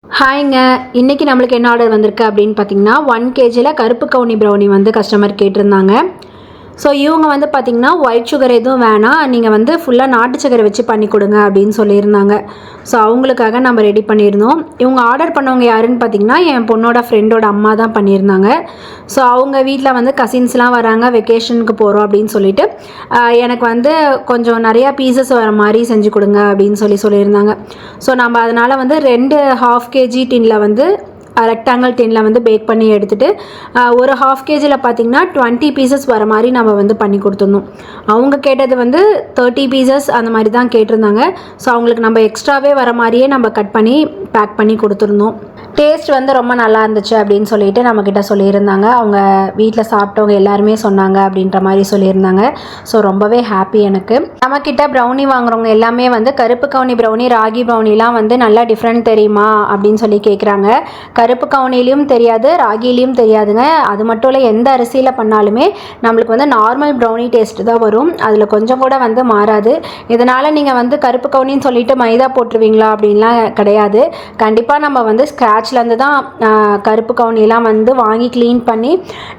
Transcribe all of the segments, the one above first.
ஹாய்ங்க. இன்றைக்கி நம்மளுக்கு என்ன ஆர்டர் வந்திருக்கு அப்படின்னு பார்த்தீங்கன்னா 1 kgயில் கருப்பு கவுனி ப்ரௌனி வந்து கஸ்டமர் கேட்டிருந்தாங்க. ஸோ இவங்க வந்து பார்த்திங்கன்னா ஒயிட் சுகர் எதுவும் வேணாம், நீங்கள் வந்து ஃபுல்லாக நாட்டு சக்கரை வச்சு பண்ணி கொடுங்க அப்படின்னு சொல்லியிருந்தாங்க. ஸோ அவங்களுக்காக நம்ம ரெடி பண்ணியிருந்தோம். இவங்க ஆர்டர் பண்ணவங்க யாருன்னு பார்த்திங்கன்னா என் பொண்ணோட ஃப்ரெண்டோட அம்மா தான் பண்ணியிருந்தாங்க. ஸோ அவங்க வீட்டில் வந்து கசின்ஸ்லாம் வராங்க, வெக்கேஷனுக்கு போகிறோம் அப்படின்னு சொல்லிட்டு எனக்கு வந்து கொஞ்சம் நிறையா பீசஸ் வர மாதிரி செஞ்சு கொடுங்க அப்படின்னு சொல்லியிருந்தாங்க. ஸோ நம்ம அதனால் வந்து 2 1/2 kg டின்னில் வந்து ரெக்டாங்கிள் டின்னில் வந்து பேக் பண்ணி எடுத்துகிட்டு ஒரு 1/2 kgயில் பார்த்திங்கன்னா 20 பீசஸ் வர மாதிரி நம்ம வந்து பண்ணி கொடுத்துருந்தோம். அவங்க கேட்டது வந்து 30 பீசஸ் அந்த மாதிரி தான் கேட்டிருந்தாங்க. ஸோ அவங்களுக்கு நம்ம எக்ஸ்ட்ராவே வர மாதிரியே நம்ம கட் பண்ணி பேக் பண்ணி கொடுத்துருந்தோம். டேஸ்ட் வந்து ரொம்ப நல்லா இருந்துச்சு அப்படின்னு சொல்லிட்டு நம்மக்கிட்ட சொல்லியிருந்தாங்க. அவங்க வீட்டில் சாப்பிட்டவங்க எல்லாருமே சொன்னாங்க அப்படின்ற மாதிரி சொல்லியிருந்தாங்க. ஸோ ரொம்பவே ஹாப்பி எனக்கு. நம்மக்கிட்ட ப்ரௌனி வாங்குறவங்க எல்லாமே வந்து கருப்பு கவுனி ப்ரௌனி, ராகி ப்ரௌனிலாம் வந்து நல்லா டிஃப்ரெண்ட் தெரியுமா அப்படின்னு சொல்லி கேட்குறாங்க. கருப்பு கவுனிலையும் தெரியாது, ராகிலையும் தெரியாதுங்க. அது மட்டும் இல்லை, எந்த அரிசியில் பண்ணாலுமே நம்மளுக்கு வந்து நார்மல் ப்ரௌனி டேஸ்ட்டு தான் வரும், அதில் கொஞ்சம் கூட வந்து மாறாது. இதனால் நீங்கள் வந்து கருப்பு கவுனின்னு சொல்லிட்டு மைதா போட்டுருவீங்களா அப்படின்லாம் கிடையாது. கண்டிப்பாக நம்ம வந்து ஸ்க்ராட்ச்லேருந்து தான் கருப்பு கவுனிலாம் வந்து வாங்கி க்ளீன் பண்ணி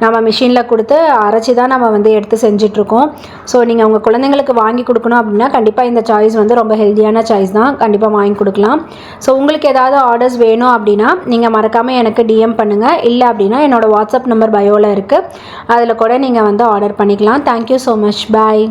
நம்ம மிஷினில் கொடுத்து அரைச்சி தான் நம்ம வந்து எடுத்து செஞ்சிட்ருக்கோம். ஸோ நீங்கள் உங்கள் குழந்தைங்களுக்கு வாங்கி கொடுக்கணும் அப்படின்னா கண்டிப்பாக இந்த சாய்ஸ் வந்து ரொம்ப ஹெல்த்தியான சாய்ஸ் தான், கண்டிப்பாக வாங்கி கொடுக்கலாம். ஸோ உங்களுக்கு ஏதாவது ஆர்டர்ஸ் வேணும் அப்படின்னா நீங்கள் மறக்காமல் எனக்கு டிஎம் பண்ணுங்கள். இல்லை அப்படின்னா என்னோடய வாட்ஸ்அப் நம்பர் பயோவில் இருக்குது, அதில் கூட நீங்கள் வந்து ஆர்டர் பண்ணிக்கலாம். Thank you so much. பாய்.